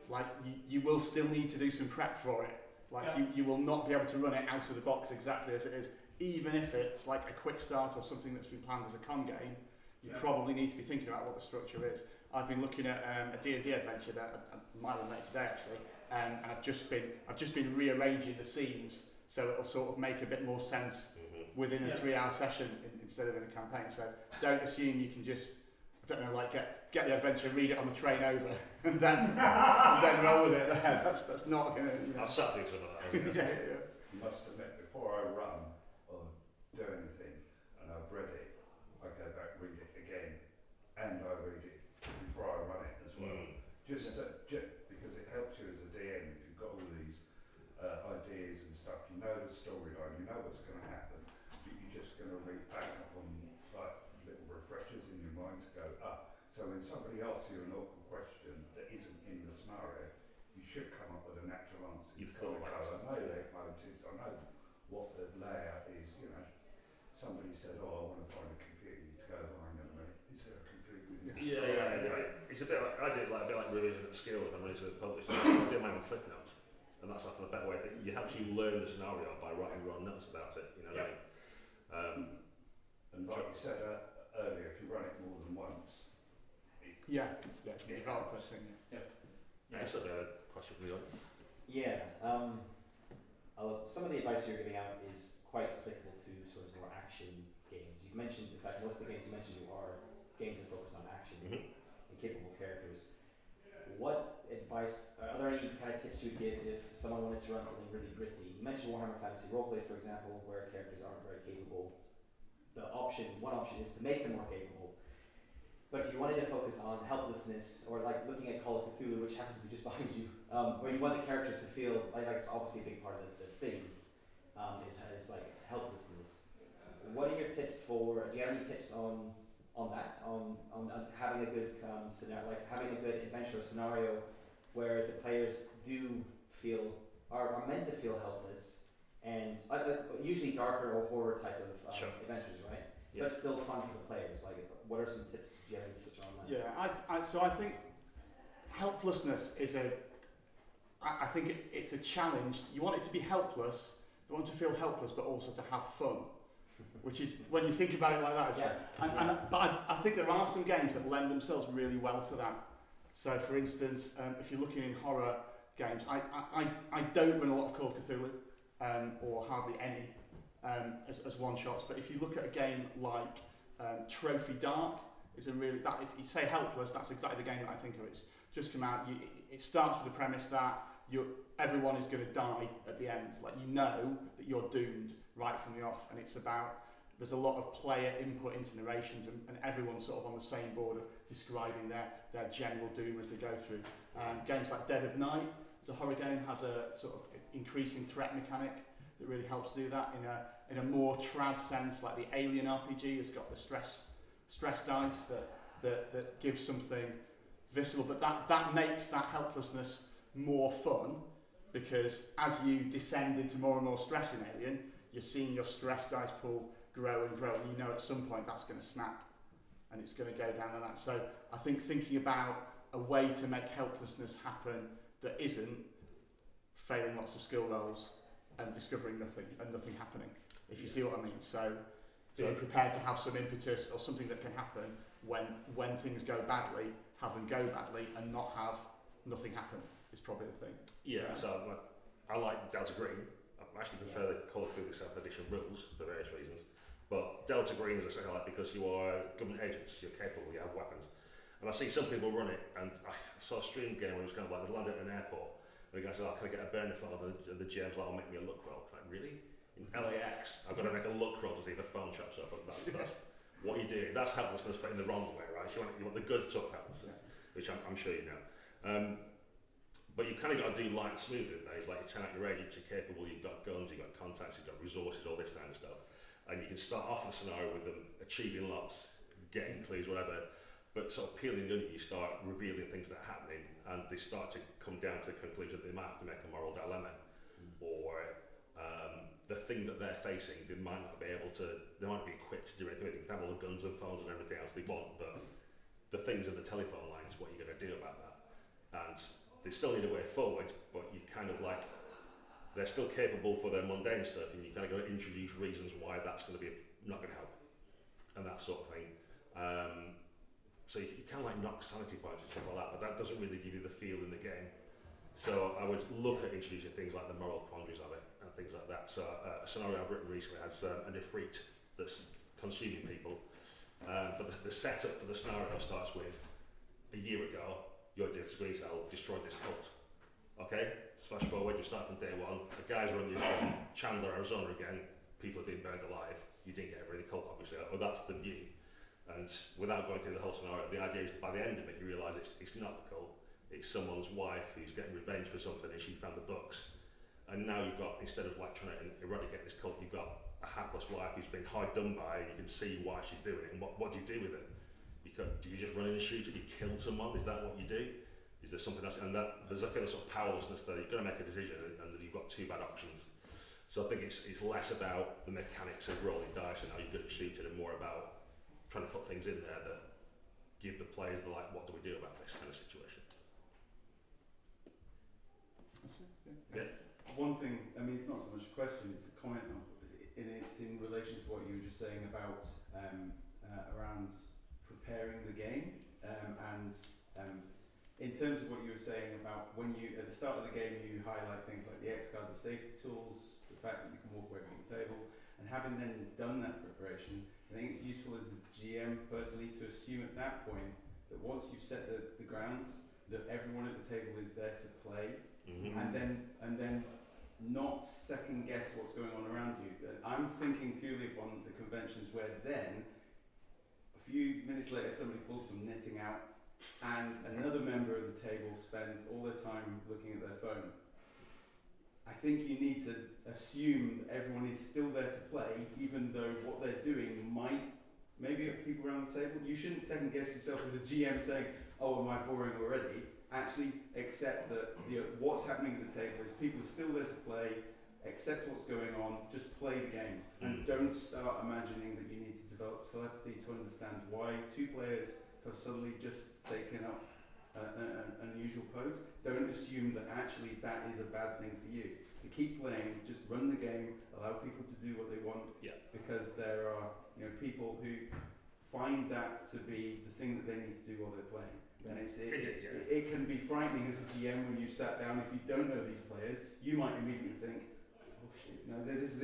like you will still need to do some prep for it. Like you will not be able to run it out of the box exactly as it is, even if it's like a quick start or something that's been planned as a con game. You probably need to be thinking about what the structure is. I've been looking at a D&D adventure that I might have made today actually, and I've just been rearranging the scenes so it'll sort of make a bit more sense within a 3-hour session instead of in a campaign. So don't assume you can just, I don't know, like get the adventure, read it on the train over, and then roll with it there. That's not going to.
I've sat through some of that.
Yeah.
I must admit, before I run or do anything, and I've read it, I go back, read it again, and I read it before I run it as well. Just because it helps you as a DM if you've got all these ideas and stuff. You know the storyline, you know what's going to happen, but you're just going to read back up on like little refreshers in your mind to go up. So when somebody asks you an awkward question that isn't in the scenario, you should come up with a natural answer.
You've thought about it.
I know their motives, I know what the layout is, you know. Somebody said, oh, I want to find a computer, you go, oh, hang on a minute, is there a computer?
Yeah. It's a bit like, I do it like a bit like revision at skill if I'm ready to publish. I do mine with cliff notes, and that's often a better way. It helps you learn the scenario by writing your own notes about it, you know what I mean?
And like you said earlier, if you run it more than once,
Developer thing.
It's a question for you.
Some of the advice you're giving out is quite applicable to sort of more action games. You've mentioned, in fact, most of the games you mentioned are games that focus on action and capable characters. What advice, are there any kind of tips you'd give if someone wanted to run something really gritty? You mentioned Warhammer Fantasy Roleplay, for example, where characters aren't very capable. One option is to make them more capable. But if you wanted to focus on helplessness, or like looking at Call of Cthulhu, which happens to be just behind you, where you want the characters to feel like it's obviously a big part of the thing, is like helplessness. What are your tips for? Do you have any tips on that? On having a good scenario, like having a good adventure or scenario where the players are meant to feel helpless, and usually darker or horror type of adventures, right? But still fun for the players. Like, what are some tips? Do you have any tips around that?
Yeah, so I think helplessness is I think it's a challenge. You want it to be helpless, you want it to feel helpless, but also to have fun. Which is, when you think about it like that, but I think there are some games that lend themselves really well to that. So for instance, if you're looking in horror games, I don't run a lot of Call of Cthulhu, or hardly any, as one-shots, but if you look at a game like Trophy Dark, if you say helpless, that's exactly the game that I think of. It's just come out, it starts with the premise that everyone is going to die at the end. Like, you know that you're doomed right from the off, and it's about, there's a lot of player input into narrations, and everyone's sort of on the same board of describing their general doom as they go through. Games like Dead of Night, as a horror game, has a sort of increasing threat mechanic that really helps do that in a more trad sense. Like the Alien RPG has got the stress dice that gives something visceral, but that makes that helplessness more fun, because as you descend into more and more stress in Alien, you're seeing your stress dice pool grow and grow, and you know at some point that's going to snap and it's going to go down like that. So I think thinking about a way to make helplessness happen that isn't failing lots of skill rolls and discovering nothing and nothing happening, if you see what I mean. So being prepared to have some impetus or something that can happen when things go badly, have them go badly, and not have nothing happen is probably the thing.
Yeah, so I like Delta Green. I actually prefer the Call of Duty 7th edition rules for various reasons. But Delta Green, as I say, I like because you are government agents, you're capable, you have weapons. And I see some people run it, and I saw a stream game where it was kind of like they landed at an airport, and the guy said, can I get a burner for the GM's like, make me a look roll. It's like, really? In LAX, I've got to make a look roll to see if the phone chops up. That's what you do. That's helplessness, but in the wrong way, right? So you want the good sort of helplessness, which I'm sure you know. but you kind of got to do light and smooth it. It's like you turn out your agents, you're capable, you've got guns, you've got contacts, you've got resources, all this kind of stuff. And you can start off the scenario with them achieving lots, getting clues, whatever, but sort of peeling the onion, you start revealing things that are happening, and they start to come down to the conclusion that they might have to make a moral dilemma, or the thing that they're facing, they might not be equipped to do anything with it. They can have all the guns and phones and everything else they want, but the things in the telephone lines, what you're going to do about that. And they still need a way forward, but you kind of like, they're still capable for their mundane stuff, and you kind of got to introduce reasons why that's going to be not going to help, and that sort of thing. So you kind of like knock sanity points and stuff like that, but that doesn't really give you the feel in the game. So I would look at introducing things like the moral quandaries of it and things like that. So a scenario I've written recently has an ifrit that's consuming people, but the setup for the scenario starts with, a year ago, your data screen cell destroyed this cult. Okay, smash forward, you start from day one, the guys are on from Chandler, Arizona again, people are being burned alive, you didn't get rid of the cult obviously, or that's the view. And without going through the whole scenario, the idea is that by the end of it you realise it's not the cult, it's someone's wife who's getting revenge for something and she found the books. And now you've got, instead of like trying to eradicate this cult, you've got a hapless wife who's been hard done by, and you can see why she's doing it, and what do you do with it? Do you just run in and shoot it? Do you kill someone? Is that what you do? Is there something else? And that there's a feeling of powerlessness there. You've got to make a decision, and you've got two bad options. So I think it's less about the mechanics of rolling dice and how you're good at shooting, and more about trying to put things in there that give the players the like, what do we do about this kind of situation?
That's it,
Yeah.
One thing, I mean, it's not so much a question, it's a comment, and it's in relation to what you were just saying about around preparing the game, and in terms of what you were saying about when you, at the start of the game, you highlight things like the X-card, the safety tools, the fact that you can walk away from the table, and having then done that preparation, I think it's useful as a GM personally to assume at that point that once you've set the grounds, that everyone at the table is there to play, and then not second guess what's going on around you. I'm thinking purely upon the conventions where then, a few minutes later, somebody pulls some knitting out, and another member of the table spends all their time looking at their phone. I think you need to assume that everyone is still there to play, even though what they're doing might, maybe people around the table, you shouldn't second guess yourself as a GM saying, oh, am I boring already? Actually accept that what's happening at the table is people are still there to play, accept what's going on, just play the game, and don't start imagining that you need to develop telepathy to understand why two players have suddenly just taken up an unusual pose. Don't assume that actually that is a bad thing for you. To keep playing, just run the game, allow people to do what they want, because there are people who find that to be the thing that they need to do while they're playing. And it can be frightening as a GM when you've sat down. If you don't know these players, you might immediately think, oh shit, no, this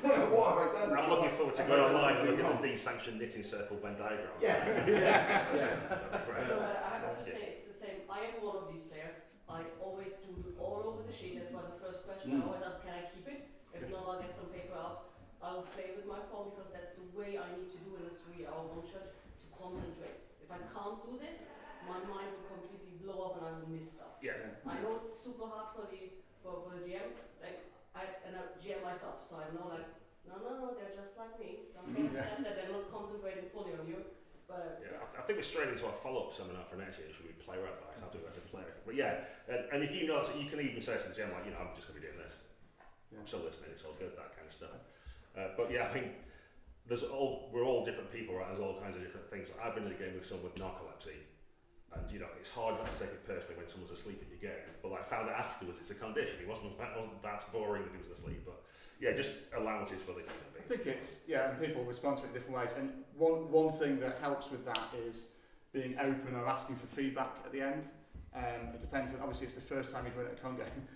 what have I done?
I'm looking forward to going online and looking at the desanctioned knitting circle Venn diagram.
Yes,
Right.
No, but I have to say it's the same. I am one of these players. I always do all over the sheet. That's why the first question I always ask, can I keep it? If not, I'll get some paper out. I will play with my phone because that's the way I need to do in a 3-hour one-shot to concentrate. If I can't do this, my mind will completely blow off and I will miss stuff.
Yeah.
I know it's super hard for the GM. Like I GM myself, so I know like no, they're just like me. Don't get upset that they're not concentrating fully on you. But
I think we're straight into our follow-up seminar for next year. Should we player advice? I think that's a player. But yeah, and if you know, so you can even say to the GM like, I'm just going to be doing this. I'm still listening. It's all good, that kind of stuff. But yeah, I think we're all different people, right? There's all kinds of different things. I've been in a game with someone with narcolepsy, and it's hard not to take it personally when someone's asleep at your game. But I found out afterwards it's a condition. It wasn't that boring that he was asleep. But yeah, just allowances for the human beings.
I think it's and people respond to it in different ways. And one thing that helps with that is being open or asking for feedback at the end. It depends. Obviously, it's the first time you've run at a con game.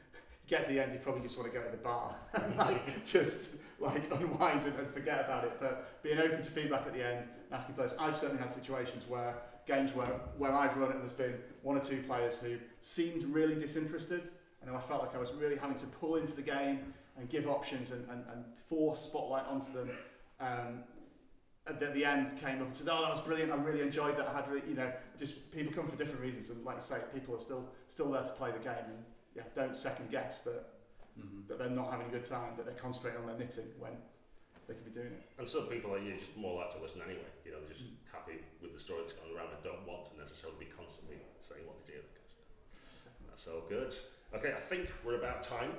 Get to the end, you probably just want to go to the bar and just unwind and forget about it. But being open to feedback at the end, asking players. I've certainly had situations where games where I've run it and there's been one or two players who seemed really disinterested, and I felt like I was really having to pull into the game and give options and force spotlight onto them. at the end came up and said, "Oh, that was brilliant. I really enjoyed that. I had, just people come for different reasons, and like I say, people are still there to play the game, and don't second guess that that they're not having a good time, that they're concentrating on their knitting when they could be doing it."
And some people are just more like to listen anyway. They're just happy with the story that's going around and don't want to necessarily be constantly saying what they do. That's all good. Okay, I think we're about time.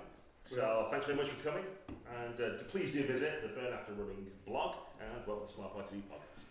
So thanks very much for coming, and please do visit the Burn After Running blog and welcome to my Party podcast.